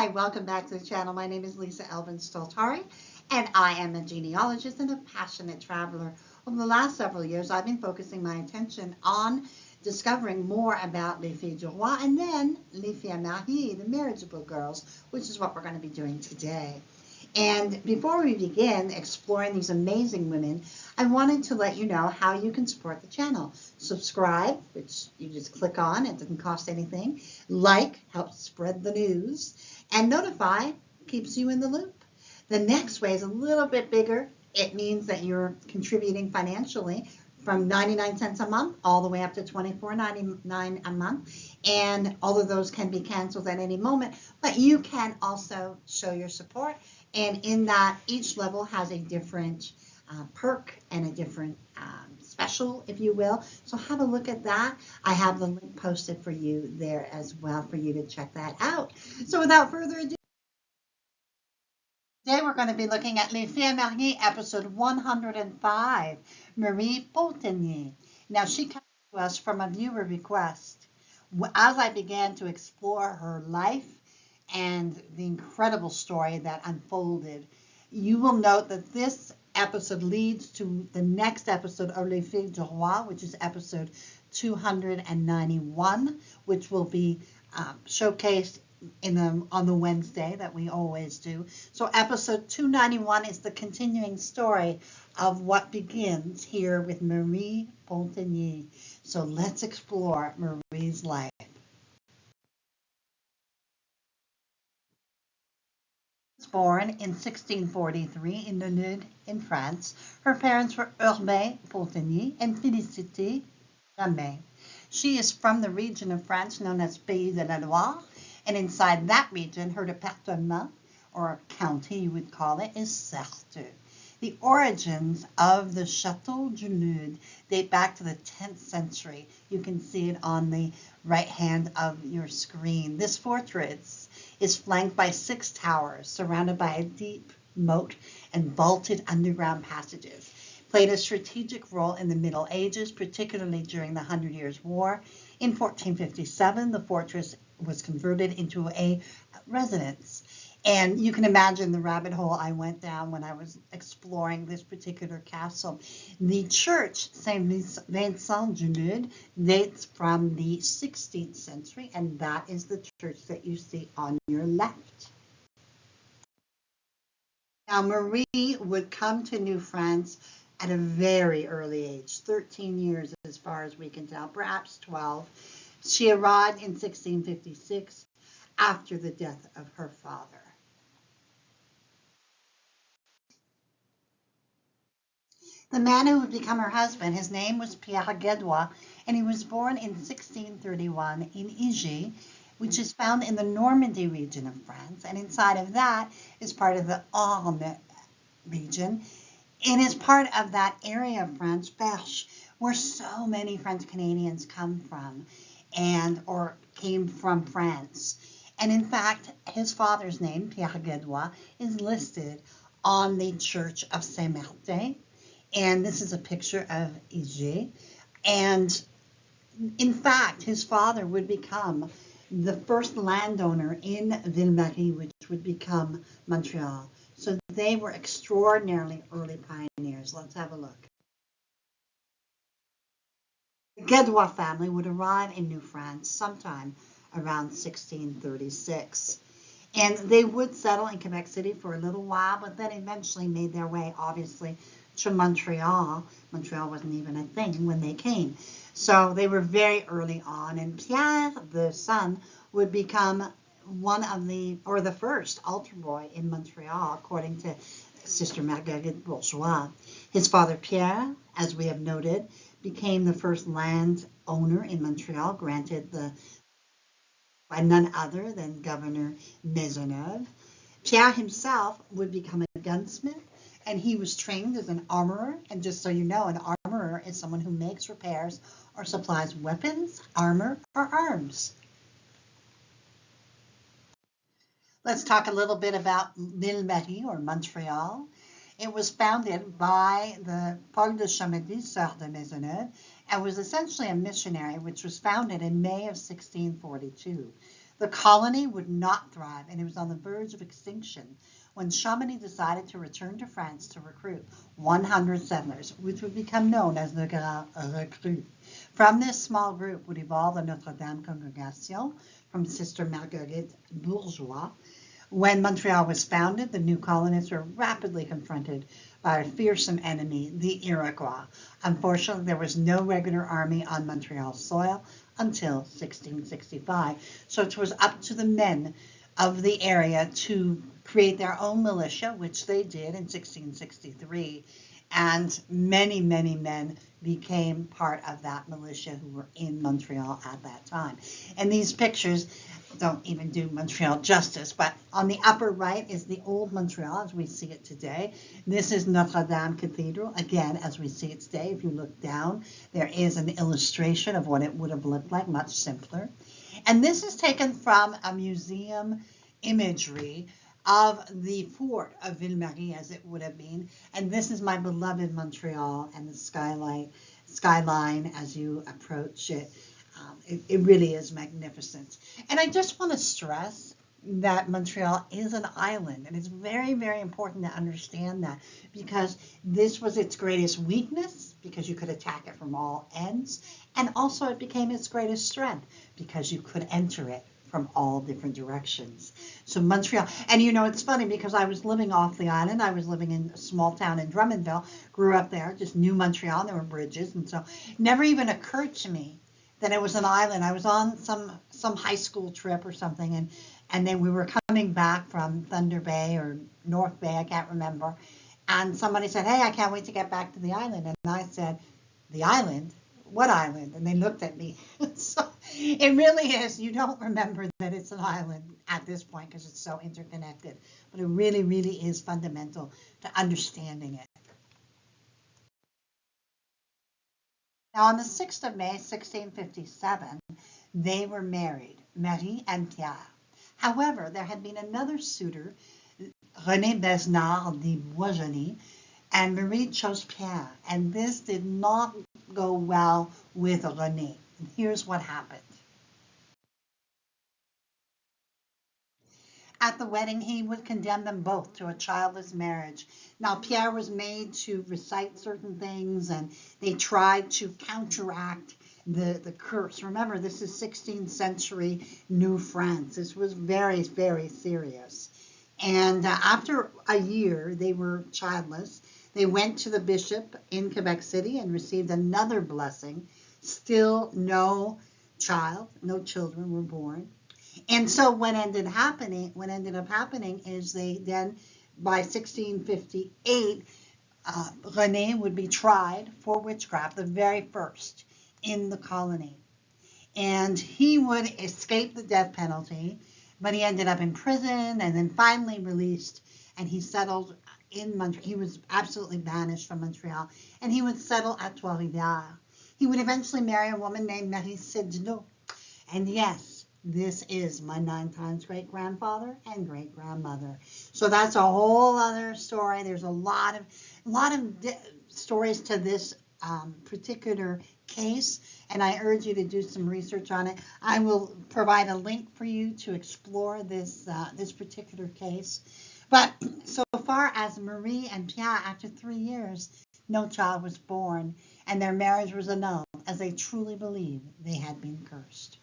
Hi, welcome back to the channel. My name is Lisa Elvin Stoltari, and I am a genealogist and a passionate traveler. Over the last several years, I've been focusing my attention on discovering more about les filles du roi and then les filles mariées, the marriageable girls, which is what we're going to be doing today. And before we begin exploring these amazing women, I wanted to let you know how you can support the channel. Subscribe, which you just click on, it doesn't cost anything. Like helps spread the news. And notify keeps you in the loop. The next way is a little bit bigger. It means that you're contributing financially from 99 cents a month all the way up to $24.99 a month. And all of those can be canceled at any moment, but you can also show your support. And in that, each level has a different perk and a different special, if you will. So have a look at that. I have the link posted for you there as well for you to check that out. So without further ado, today we're going to be looking at Les Filles Mariées, episode 105, Marie Pontonnier. Now she comes to us from a viewer request. As I began to explore her life and the incredible story that unfolded, you will note that this episode leads to the next episode of Les Filles du Roi, which is episode 291, which will be showcased on the Wednesday that we always do. So episode 291 is the continuing story of what begins here with Marie Pontonnier. So let's explore Marie's life. Born in 1643 in Widowhood in France. Her parents were Urbain Pontonnier and Félicité Gagne. She is from the region of France known as Pays de la Loire, and inside that region, her département, or county you would call it, is Sarthe. The origins of the Château du Lude date back to the 10th century. You can see it on the right hand of your screen. This fortress is flanked by 6 towers, surrounded by a deep moat and vaulted underground passages. Played a strategic role in the Middle Ages, particularly during the 100 Years' War. In 1457, the fortress was converted into a residence. And you can imagine the rabbit hole I went down when I was exploring this particular castle. The church, Saint Vincent du Lude, dates from the 16th century, and that is the church that you see on your left. Now, Marie would come to New France at a very early age, 13 years as far as we can tell, perhaps 12. She arrived in 1656 after the death of her father. The man who would become her husband, his name was Pierre Gadois, and he was born in 1631 in Ige, which is found in the Normandy region of France, and inside of that is part of the Honore region. And is part of that area of France, Perche, where so many French Canadians come from or came from France. And in fact, his father's name, Pierre Gadois, is listed on the Church of Saint Martin. And this is a picture of Ige. And in fact, his father would become the first landowner in Ville-Marie, which would become Montreal. So they were extraordinarily early pioneers. Let's have a look. The Gadois family would arrive in New France sometime around 1636. And they would settle in Quebec City for a little while, but then eventually made their way, obviously, to Montreal. Montreal wasn't even a thing when they came. So they were very early on, and Pierre, the son, would become the first altar boy in Montreal, according to Sister Marguerite Bourgeois. His father, Pierre, as we have noted, became the first land owner in Montreal, granted by none other than Governor Maisonneuve. Pierre himself would become a gunsmith, and he was trained as an armorer. And just so you know, an armorer is someone who makes, repairs, or supplies weapons, armor, or arms. Let's talk a little bit about Ville-Marie, or Montreal. It was founded by the Paul de Chamedy, Sœur de Maisonneuve, and was essentially a missionary, which was founded in May of 1642. The colony would not thrive, and it was on the verge of extinction when Chamonix decided to return to France to recruit 100 settlers, which would become known as the Grand Recrues. From this small group would evolve the Notre Dame Congregation from Sister Marguerite Bourgeois. When Montreal was founded, the new colonists were rapidly confronted by a fearsome enemy, the Iroquois. Unfortunately, there was no regular army on Montreal soil until 1665, so it was up to the men of the area to create their own militia, which they did in 1663, and many, many men became part of that militia who were in Montreal at that time. And these pictures don't even do Montreal justice, but on the upper right is the old Montreal as we see it today. This is Notre Dame Cathedral, again, as we see it today. If you look down, there is an illustration of what it would have looked like, much simpler. And this is taken from a museum imagery of the fort of Ville-Marie, as it would have been. And this is my beloved Montreal and the skyline as you approach it. It really is magnificent. And I just want to stress that Montreal is an island, and it's very, very important to understand that, because this was its greatest weakness, because you could attack it from all ends, and also it became its greatest strength, because you could enter it from all different directions. So Montreal, and you know, it's funny because I was living off the island. I was living in a small town in Drummondville, grew up there, just knew Montreal, and there were bridges, and so it never even occurred to me that it was an island. I was on some high school trip or something, and then we were coming back from Thunder Bay or North Bay, I can't remember, and somebody said, "Hey, I can't wait to get back to the island," and I said, "The island? What island?" And they looked at me. So it really is, you don't remember that it's an island at this point because it's so interconnected, but it really, really is fundamental to understanding it. Now, on the 6th of May, 1657, they were married, Marie and Pierre. However, there had been another suitor, René Besnard de Boisjoli, and Marie chose Pierre, and this did not go well with René. And here's what happened. At the wedding, he would condemn them both to a childless marriage. Now, Pierre was made to recite certain things, and they tried to counteract the curse. Remember, this is 16th century New France. This was very, very serious. And after a year, they were childless. They went to the bishop in Quebec City and received another blessing. Still no children were born. And so what ended up happening is they then, by 1658, René would be tried for witchcraft, the very first in the colony. And he would escape the death penalty, but he ended up in prison and then finally released, and he settled in Montreal. He was absolutely banished from Montreal, and he would settle at Trois-Rivières. He would eventually marry a woman named Marie Sedinot. And yes, this is my 9 times great-grandfather and great-grandmother. So that's a whole other story. There's a lot of stories to this particular case, and I urge you to do some research on it. I will provide a link for you to explore this particular case. But so far as Marie and Pierre, after 3 years, no child was born, and their marriage was annulled, as they truly believed they had been cursed.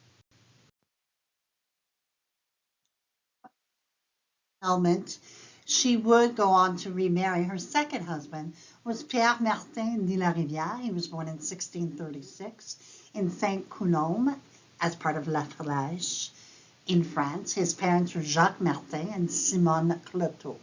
She would go on to remarry. Her second husband was Pierre Martin de la Rivière. He was born in 1636 in Saint-Coulombe as part of La Flèche in France. His parents were Jacques Martin and Simone Cloteau.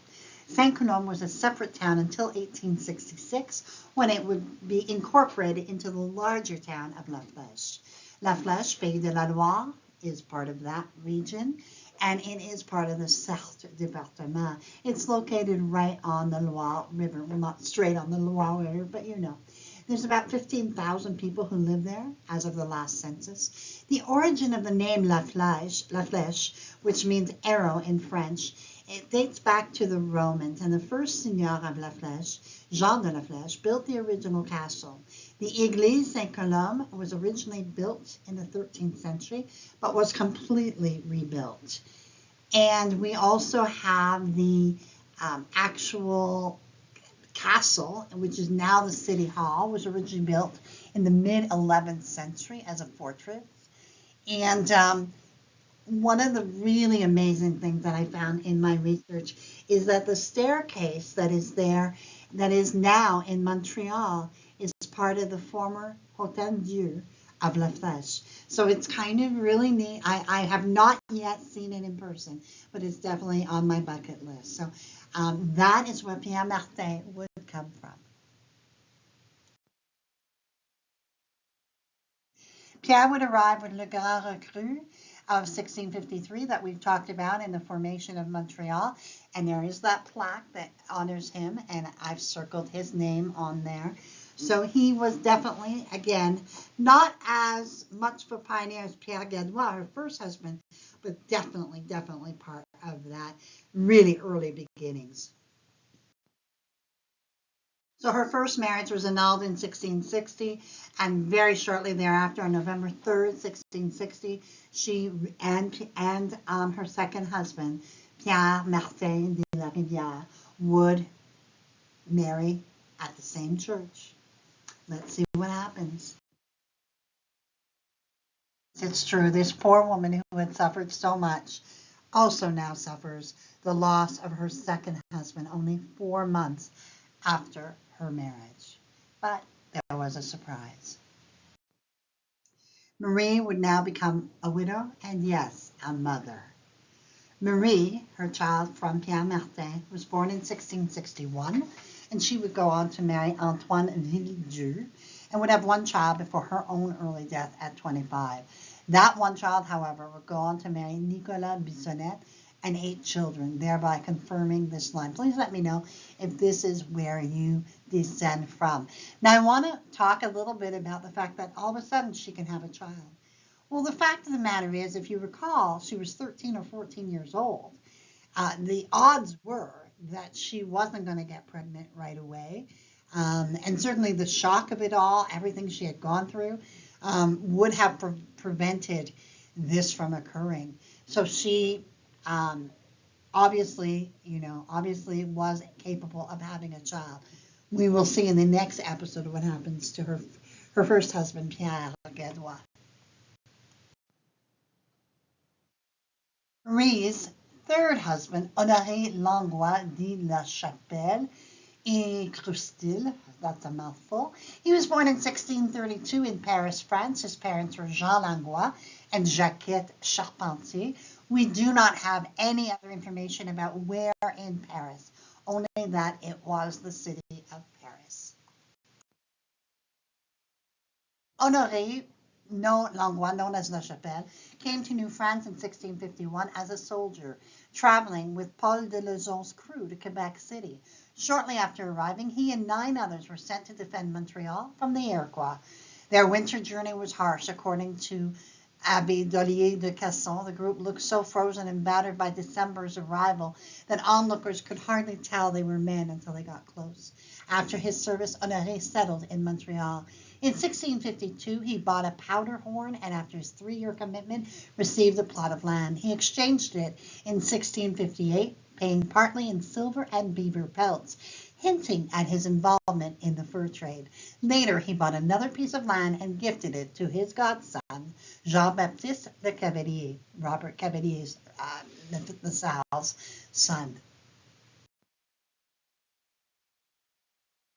Saint-Coulombe was a separate town until 1866, when it would be incorporated into the larger town of La Flèche. La Flèche, Pays de la Loire, is part of that region, and it is part of the Sarthe département. It's located right on the Loire River. Well, not straight on the Loire River, but you know. There's about 15,000 people who live there as of the last census. The origin of the name La Flèche, which means arrow in French, It dates back to the Romans, and the first seigneur of La Flèche, Jean de La Flèche, built the original castle. The Église Saint-Colombe was originally built in the 13th century, but was completely rebuilt. And we also have the actual castle, which is now the City Hall, was originally built in the mid-11th century as a fortress. And one of the really amazing things that I found in my research is that the staircase that is there, that is now in Montreal, is part of the former Hôtel Dieu of La Flèche. So it's kind of really neat. I have not yet seen it in person, but it's definitely on my bucket list. So that is where Pierre Martin would come from. Pierre would arrive with Le Grand Recru of 1653 that we've talked about in the formation of Montreal. And there is that plaque that honors him, and I've circled his name on there. So he was definitely, again, not as much of a pioneer as Pierre Gadois, her first husband, but definitely part of that really early beginnings. So her first marriage was annulled in 1660, and very shortly thereafter, on November 3rd, 1660, she and her second husband, Pierre Martin de la Rivière, would marry at the same church. Let's see what happens. It's true, this poor woman who had suffered so much also now suffers the loss of her second husband only 4 months after her marriage. But there was a surprise. Marie would now become a widow and, yes, a mother. Marie, her child from Pierre Martin, was born in 1661, and she would go on to marry Antoine Villedieu and would have one child before her own early death at 25. That one child, however, would go on to marry Nicolas Bissonnette and 8 children, thereby confirming this line. Please let me know if this is where you descend from. Now, I want to talk a little bit about the fact that all of a sudden she can have a child. Well, the fact of the matter is, if you recall, she was 13 or 14 years old. The odds were that she wasn't going to get pregnant right away. And certainly the shock of it all, everything she had gone through, would have prevented this from occurring. So she obviously was capable of having a child. We will see in the next episode what happens to her first husband, Pierre Gadois. Marie's third husband, Honore Langlois de la Chapelle et Crustil, that's a mouthful. He was born in 1632 in Paris, France. His parents were Jean Langlois and Jacquette Charpentier. We do not have any other information about where in Paris, only that it was the city of Paris. Honore, Langlois, known as La Chapelle, came to New France in 1651 as a soldier, traveling with Paul de Lezon's crew to Quebec City. Shortly after arriving, he and 9 others were sent to defend Montreal from the Iroquois. Their winter journey was harsh, according to Abbé Dollier de Casson. The group looked so frozen and battered by December's arrival that onlookers could hardly tell they were men until they got close. After his service, Honore settled in Montreal. In 1652, he bought a powder horn, and after his 3-year commitment, received a plot of land. He exchanged it in 1658, paying partly in silver and beaver pelts, hinting at his involvement in the fur trade. Later, he bought another piece of land and gifted it to his godson, Jean-Baptiste Le Cavalier, Robert Cavalier's, La Salle's son.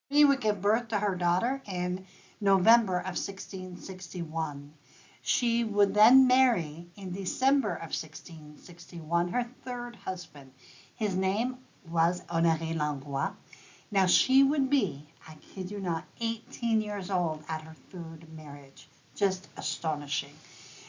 He would give birth to her daughter in November of 1661. She would then marry in December of 1661 her third husband. His name was Honore Langlois. Now she would be, I kid you not, 18 years old at her third marriage. Just astonishing.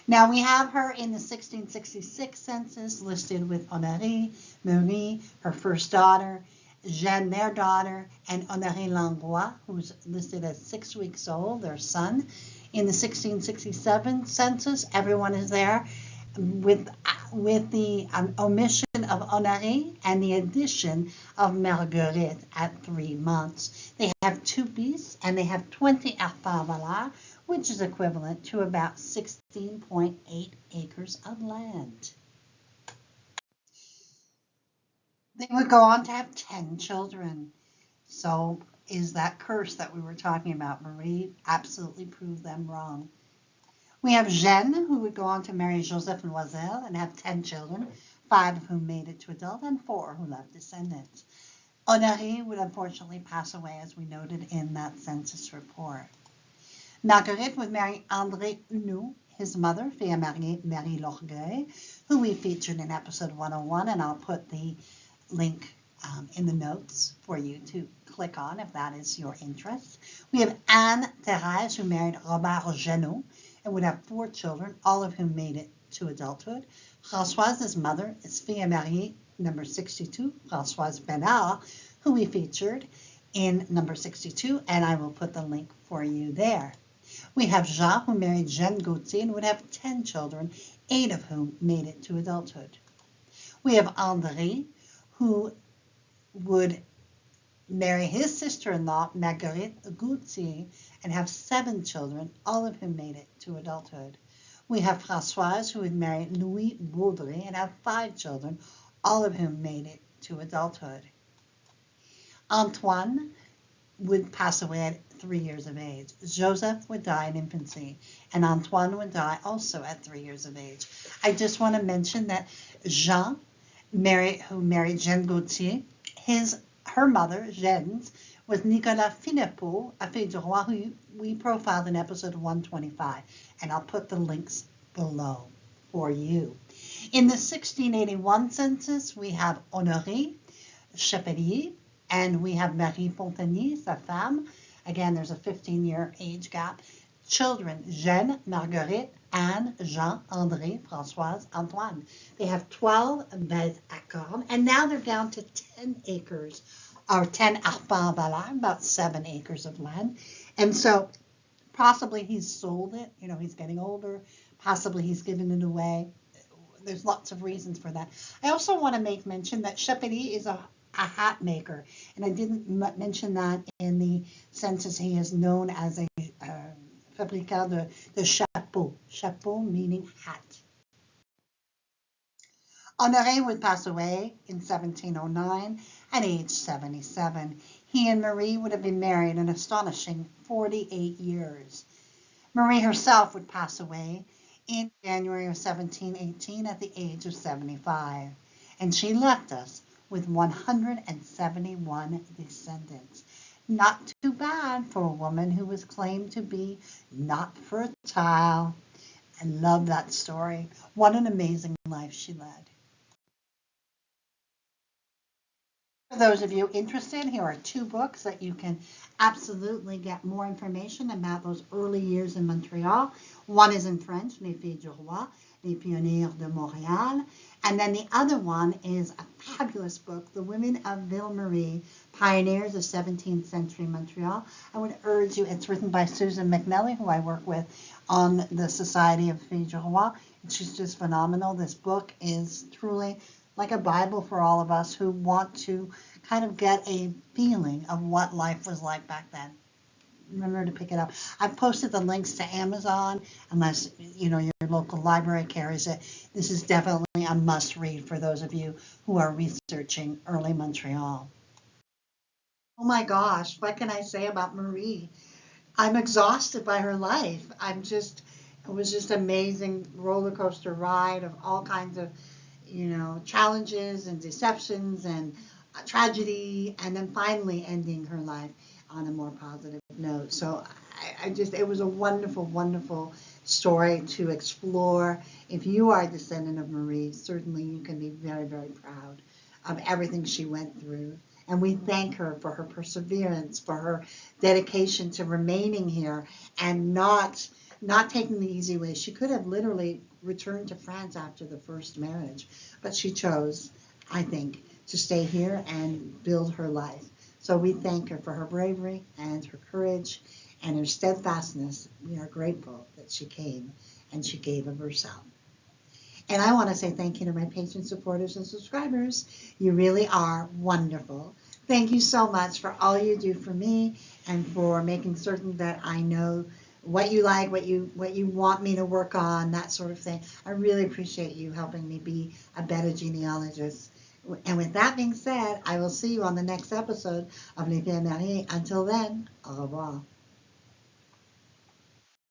Now we have her in the 1666 census listed with Honore, Marie, her first daughter, Jeanne, their daughter, and Honore Langlois, who's listed as 6 weeks old, their son. In the 1667 census, everyone is there, with the omission of Honore and the addition of Marguerite at 3 months. They have 2 beasts and they have 20 arpents valeurs, which is equivalent to about 16.8 acres of land. They would go on to have 10 children. So is that curse that we were talking about. Marie absolutely proved them wrong. We have Jeanne, who would go on to marry Joseph Loisel and have 10 children, 5 of whom made it to adult and 4 who left descendants. Honore would unfortunately pass away, as we noted in that census report. Marguerite would marry André Huneau, his mother, Pierre Martin, Marie Lorgueil, who we featured in episode 101, and I'll put the link in the notes for you to click on if that is your interest. We have Anne Thérèse, who married Robert Genot and would have 4 children, all of whom made it to adulthood. Françoise's mother is Fille Marie, number 62, Françoise Bénard, who we featured in number 62, and I will put the link for you there. We have Jean, who married Jeanne Gauthier and would have 10 children, 8 of whom made it to adulthood. We have André, who would marry his sister-in-law, Marguerite Gauthier, and have 7 children, all of whom made it to adulthood. We have Françoise, who would marry Louis Baudry and have 5 children, all of whom made it to adulthood. Antoine would pass away at 3 years of age. Joseph would die in infancy, and Antoine would die also at 3 years of age. I just want to mention that Jean, who married Jeanne Gauthier, her mother, Jeanne's, was Nicolas Finepeau, a Fille du Roi, who we profiled in episode 125, and I'll put the links below for you. In the 1681 census, we have Honore Chapelier, and we have Marie Pontonnier, sa femme. Again, there's a 15-year age gap. Children, Jeanne, Marguerite, Anne, Jean, André, Françoise, Antoine. They have 12 belles à cornes, and now they're down to 10 acres, or 10 arpents valeurs, about 7 acres of land. And so possibly he's sold it, he's getting older, possibly he's given it away. There's lots of reasons for that. I also want to make mention that Chapelier is a hat maker, and I didn't mention that in the census. He is known as a fabricant de chapeau, chapeau meaning hat. Honore would pass away in 1709 at age 77. He and Marie would have been married an astonishing 48 years. Marie herself would pass away in January of 1718 at the age of 75, and she left us with 171 descendants. Not too bad for a woman who was claimed to be not fertile. I love that story. What an amazing life she led. For those of you interested, here are 2 books that you can absolutely get more information about those early years in Montreal. One is in French, Les Filles du Roi, Les Pionnières de Montréal. And then the other one is a fabulous book, The Women of Ville Marie, Pioneers of 17th Century Montreal. I would urge you, it's written by Susan McNally, who I work with on the Society of Filles du Roi. She's just phenomenal. This book is truly like a Bible for all of us who want to kind of get a feeling of what life was like back then. Remember to pick it up. I've posted the links to Amazon, unless your local library carries it. This is definitely a must read for those of you who are researching early Montreal. Oh my gosh, what can I say about Marie? I'm exhausted by her life. It was just amazing roller coaster ride of all kinds of challenges and deceptions and tragedy, and then finally ending her life on a more positive note. So it was a wonderful, wonderful story to explore. If you are a descendant of Marie, certainly you can be very, very proud of everything she went through. And we thank her for her perseverance, for her dedication to remaining here and not taking the easy way. She could have literally returned to France after the first marriage, but she chose, I think, to stay here and build her life. So we thank her for her bravery and her courage and her steadfastness. We are grateful that she came and she gave of herself. And I want to say thank you to my patrons, supporters, and subscribers. You really are wonderful. Thank you so much for all you do for me and for making certain that I know what you like, what you want me to work on, that sort of thing. I really appreciate you helping me be a better genealogist. And with that being said, I will see you on the next episode of Les Pierre Martin. Until then, au revoir.